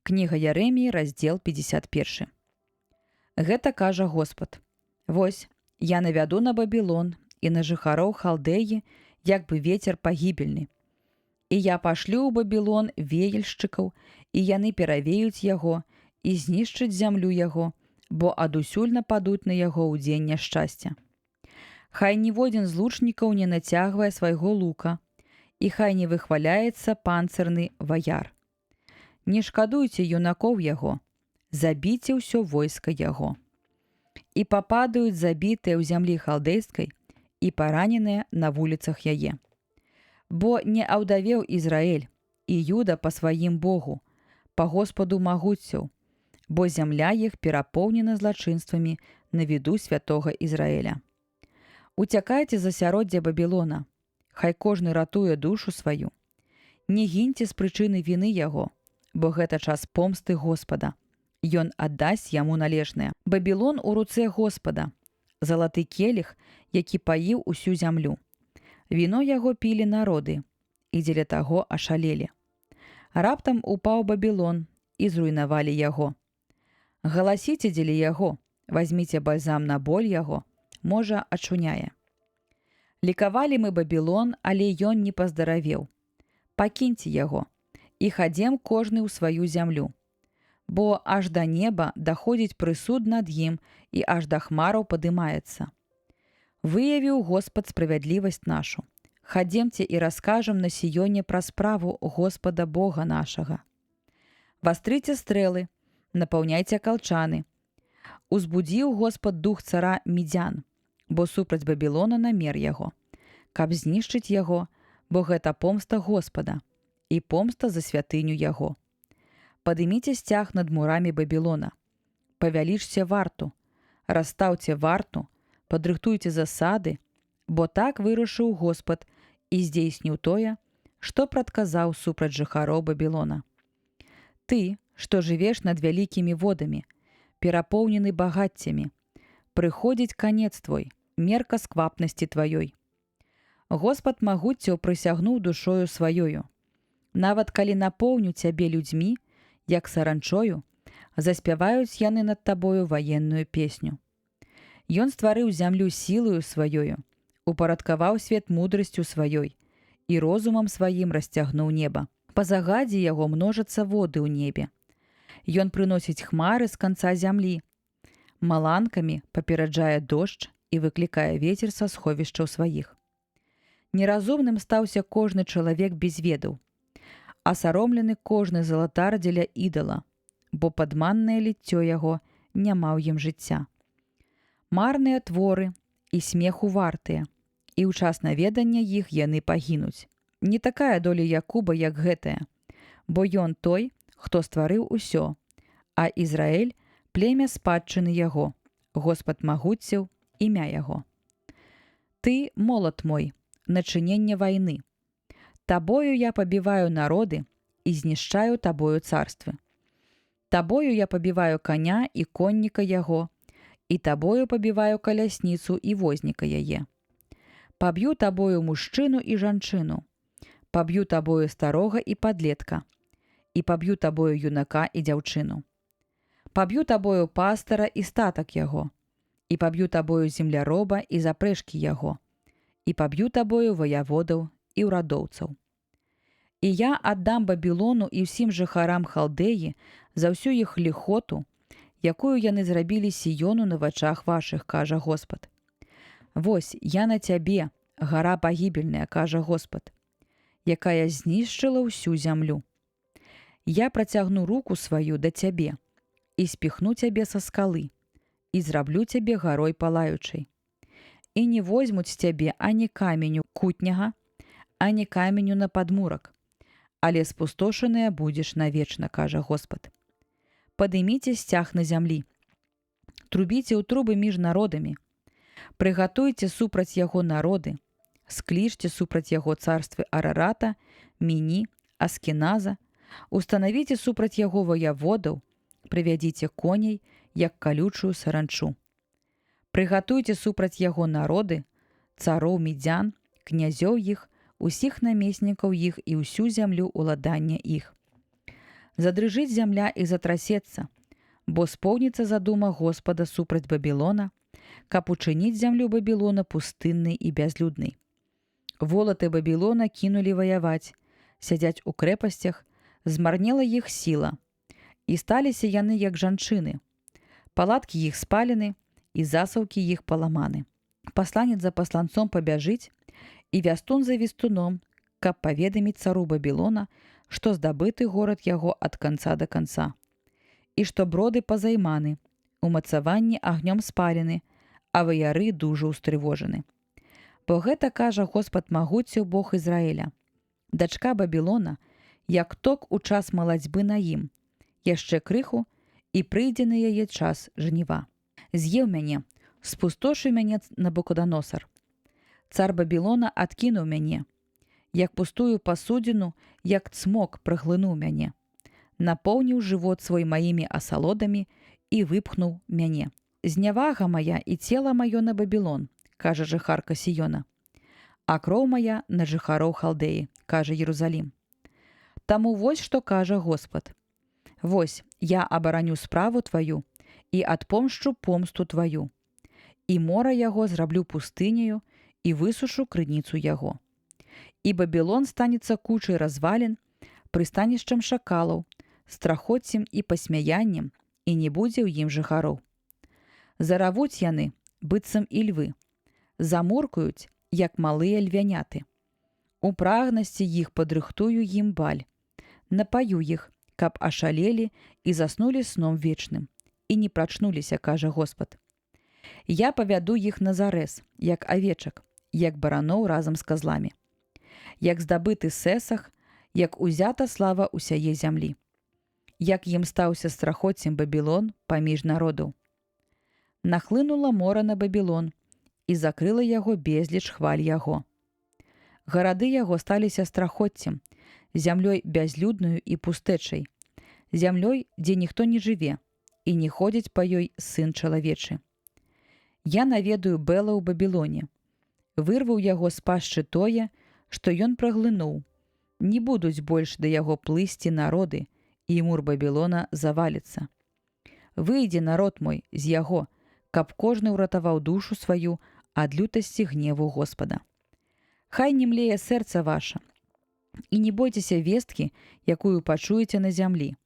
Кніга Ярэміі, раздзел 51. Гэта кажа Господ: «Вось, я навяду на Бабілон і на жыхароў Халдэі, як бы вецер пагібельны. І я пашлю ў Бабілон веяльшчыкаў, і яны перавеюць яго і знішчаць зямлю яго, бо адусюль нападуць на яго ў дзень няшчасця. Хай ніводзін з лучнікаў не нацягвае свайго лука, і хай не выхваляецца панцырны ваяр. Не шкадуйце юнакоў яго, забіце ўсё войска яго. І пападаюць забітыя ў зямлі халдэйскай і параненыя на вуліцах яе. Бо не аўдавеў Ізраэль і Юда па сваім Богу, па Господу магуццяў, бо зямля іх перапоўнена злачынствамі на віду святога Ізраэля. Уцякайце з асяроддзя Бабілона, хай кожны ратуе душу сваю. Не гіньце з прычыны віны яго, бо гэта час помсты Господа. Ён аддасць яму належнае. Бабілон у руцэ Господа, залаты келіх, які паіў усю зямлю. Віно яго пілі народы, і дзеля таго ашалелі. Раптам упаў Бабілон, і зруйнавалі яго. Галасіце дзеля яго, вазьміце бальзам на боль яго, можа, ачуняе. Лікавалі мы Бабілон, але ён не паздаравеў. Пакіньце яго, і хадзем кожны ў сваю зямлю. Бо аж да неба даходзіць прысуд над ім, і аж да хмараў падымаецца. Выявіў Господ справядлівасць нашу. Хадземце і раскажам на Сіёне пра справу Господа Бога нашага. Вастрыце стрэлы, напаўняйце калчаны. Узбудзіў Господ дух цара Мідзян, бо супраць Бабілона намер яго, каб знішчыць яго, бо гэта помста Господа і помста за святыню яго. Падыміце сцяг над мурамі Бабілона, павялічце варту, расстаўце варту, падрыхтуйце засады, бо так вырашыў Господ і здзейсніў тое, што прадказаў супраць жыхароў Бабілона. Ты, што жывеш над вялікімі водамі, перапоўнены багаццямі, прыходзіць канец твой, мерка сквапнасці тваёй. Господ магуццяў прысягнуў душою сваёю. Нават калі напоўню цябе людзьмі, як саранчою, заспяваюць яны над табою ваенную песню. Ён стварыў зямлю сілаю сваёю, упарадкаваў свет мудрасцю сваёй і розумам сваім расцягнуў неба. Па загадзе яго множацца воды ў небе. Ён прыносіць хмары з канца зямлі. Маланкамі папераджае дождж і выклікае вецер са сховішчаў сваіх. Неразумным стаўся кожны чалавек без ведаў. Асаромлены кожны залатар дзеля ідала, бо падманнае ліццё яго няма ў ім жыцця. Марныя творы і смеху вартыя, і ў час наведання іх яны пагінуць. Не такая доля Якуба, як гэтая, бо ён той, хто стварыў усё, а Ізраэль – племя спадчыны яго, Господ магуццяў, імя яго. Ты, молат мой, начыненне вайны. Табою я пабіваю народы і знішчаю табою царствы. Табою я пабіваю коня і конніка яго, і табою пабіваю калясніцу і возніка яе. Паб'ю табою мужчыну і жанчыну, паб'ю табою старога і падлетка, і паб'ю табою юнака і дзяўчыну. Паб'ю табою пастара і статак яго, і паб'ю табою земляроба і запрэжкі яго, і паб'ю табою ваяводаў і ўрадоўцаў. І я аддам Бабілону і ўсім жыхарам Халдэі за ўсю іх ліхоту, якую яны зрабілі Сіёну на вачах вашых, кажа Господ. Вось, я на цябе, гара пагібельная, кажа Господ, якая знішчыла ўсю зямлю. Я працягну руку сваю да цябе і спіхну цябе са скалы і зраблю цябе гарой палаючай. І не возьмуць з цябе ані каменю кутняга, ані каменю на падмурак, але спустошаныя будзеш навечна, кажа Господ. Падыміце сцяг на зямлі, трубіце ў трубы між народамі, прыгатуйце супраць яго народы, склічце супраць яго царствы Арарата, Міні, Аскеназа, устанавіце супраць яго ваяводаў, прывядзіце коней, як калючую саранчу. Прыгатуйце супраць яго народы, цароў Мідзян, князёў іх, усіх намеснікаў іх і ўсю зямлю ўладання іх. Задрыжыць зямля і затрасецца, бо споўніцца задума Господа супраць Бабілона, каб учыніць зямлю Бабілона пустыннай і бязлюднай. Волаты Бабілона кінулі ваяваць, сядзяць у крэпасцях, змарнела іх сіла, і сталіся яны як жанчыны. Палаткі іх спалены, і засаўкі іх паламаны. Пасланец за пасланцом пабяжыць, і вястун за вестуном, каб паведаміць цару Бабілона, што здабыты горад яго ад канца да канца, і што броды пазайманы, умацаванні агнём спалены, а ваяры дужа ўстрывожаны. Бо гэта кажа Господ магуццяў Бог Ізраіля. Дачка Бабілона, як ток у час малацьбы на ім, яшчэ крыху, і прыйдзе на яе час жніва. З'еў мяне, спустошыў мяне Навуходаносар. Цар Бабілона адкінуў мяне, як пустую пасудзіну, як цмок праглынуў мяне, напоўніў жывот свой маімі асалодамі і выпхнуў мяне. Знявага мая і цела маё на Бабілон, кажа жыхарка Сіёна, а кроў мая на жыхароў Халдэі, кажа Єрусалім. Таму вось што кажа Господ. Вось, я абараню справу тваю і адпомшчу помсту тваю, і мора яго зраблю пустыняю і высушу крыніцу яго. І Бабілон станецца кучай развалін, прыстанішчам шакалаў, страхоццем і пасмяяннем, і не будзе ў ім жыхароў. Заравуць яны, быццам і львы, замуркаюць, як малыя львяняты. У прагнасці іх падрыхтую ім баль, напаю іх, каб ашалелі і заснулі сном вечным, і не прачнуліся, кажа Господ. Я павяду іх на зарэз, як авечак, як бараноў разам з казламі. Як здабыты сэсах, як узята слава ўсяе зямлі. Як ім стаўся страхоццем Бабілон паміж народаў. Нахлынула мора на Бабілон, і закрыла яго безліч хваль яго. Гарады яго сталіся страхоццем, зямлёй бязлюднаю і пустэчай, зямлёй, дзе ніхто не жыве, і не ходзіць па ёй сын чалавечы. Я наведаю Бэла ў Бабілоне, вырваў яго з пашчы тое, што ён праглынуў. Не будуць больш да яго плысці народы, і мур Бабілона заваліцца. Выйдзе народ мой з яго, каб кожны ўратаваў душу сваю ад лютасці гневу Господа. Хай не млее сэрца ваша, і не бойцеся весткі, якую пачуеце на зямлі.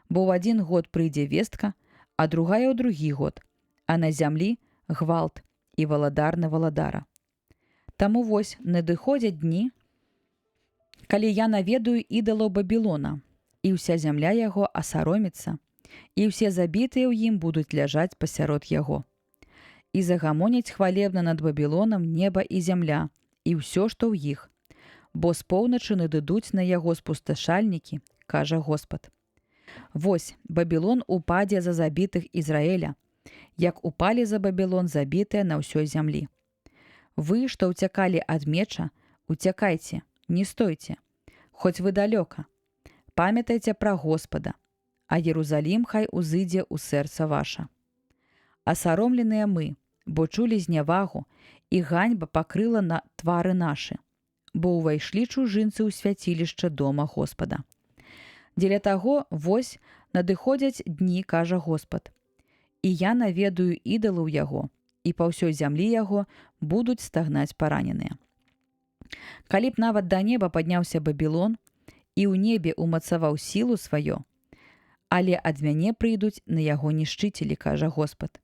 Бо ў адзін год прыйдзе вестка, а другая ў другі год, а на зямлі гвалт і валадар на валадара. Таму вось надыходзяць дні, калі я наведаю ідалаў Бабілона, і ўся зямля яго асароміцца, і ўсе забітыя ў ім будуць ляжаць пасярод яго. І загамоняць хвалебна над Бабілонам неба і зямля, і ўсё, што ў іх, бо з поўначы надыдуць на яго спусташальнікі, кажа Господ. Вось, Бабілон упадзе за забітых Ізраэля, як упалі за Бабілон забітыя на ўсёй зямлі. Вы, што ўцякалі ад меча, уцякайце, не стойце, хоць вы далёка. Памятайце пра Господа, а Єрусалім хай узыдзе ў сэрца ваша. Асаромленыя мы, бо чулі знявагу, і ганьба пакрыла на твары нашы, бо ўвайшлі чужынцы ў свяцілішча дома Господа. Дзеля таго, вось, надыходзяць дні, кажа Господ, і я наведаю ідалаў яго, і па ўсёй зямлі яго будуць стагнаць параненыя. Калі б нават да неба падняўся Бабілон, і ў небе умацаваў сілу сваё, але ад мяне прыйдуць на яго нішчыцелі, кажа Господ.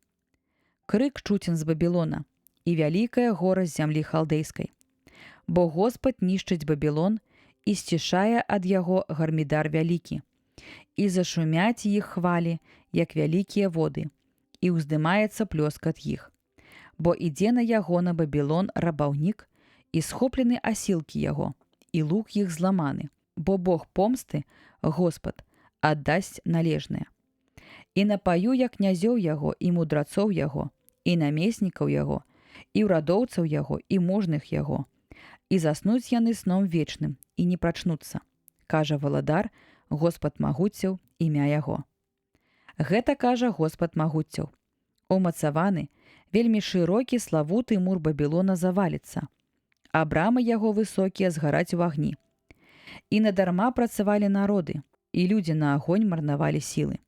Крык чуцен з Бабілона, і вялікая гора з зямлі халдэйскай. Бо Господ нішчыць Бабілон, і сцішае ад яго гармідар вялікі, і зашумяць іх хвалі, як вялікія воды, і ўздымаецца плёск ад іх. Бо ідзе на яго на Бабілон рабаўнік, і схоплены асілкі яго, і лук іх зламаны, бо Бог помсты, Господ, аддасць належнае. І напаю я князёў яго і мудрацоў яго, і намеснікаў яго, і ўрадоўцаў яго, і можных яго, і заснуць яны сном вечным, і не прачнуцца, кажа валадар, Господ магуццяў, імя яго. Гэта кажа Господ магуццяў. Умацаваны, вельмі шырокі славуты мур Бабілона заваліцца, а брамы яго высокія згараць у агні. І надарма працавалі народы, і людзі на агонь марнавалі сілы.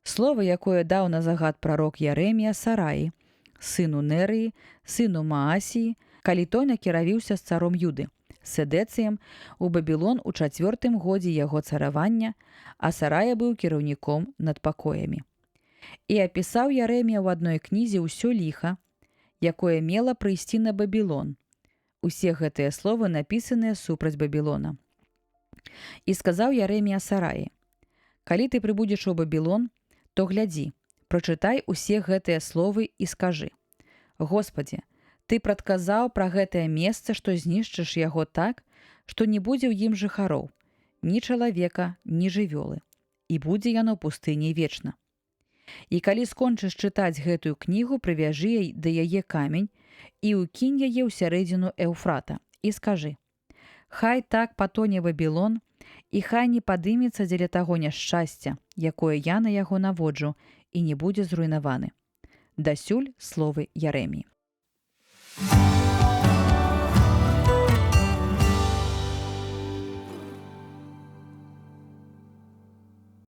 Слова, якое даў на загад прарок Яремія Сараі, сыну Нерыі, сыну Маасіі, калі той накіравіўся з царом Юды, Седэцыем, у Бабілон у 4-м годзе яго царавання, а Сарая быў кіраўніком над пакоямі. І апісаў Яремія ў адной кнізе ўсё ліха, якое мела прыйсці на Бабілон. Усе гэтыя словы напісаныя супраць Бабілона. І сказаў Яремія Сараі: «Калі ты прыбудзеш у Бабілон, то глядзі, прачытай усе гэтыя словы і скажы: Господі, ты прадказаў пра гэтае месца, што знішчыш яго так, што не будзе ў ім жыхароў, ні чалавека, ні жывёлы, і будзе яно пустыняй вечна. І калі скончыш чытаць гэтую кнігу, прывяжы да яе камень і ўкінь яе ў сярэдзіну Эўфрата і скажы: Хай так патоне Вавілон, і хай не падымецца дзеля таго няшчасця, якое я на яго наводжу, і не будзе зруйнаваны». Дасюль словы Яреміі.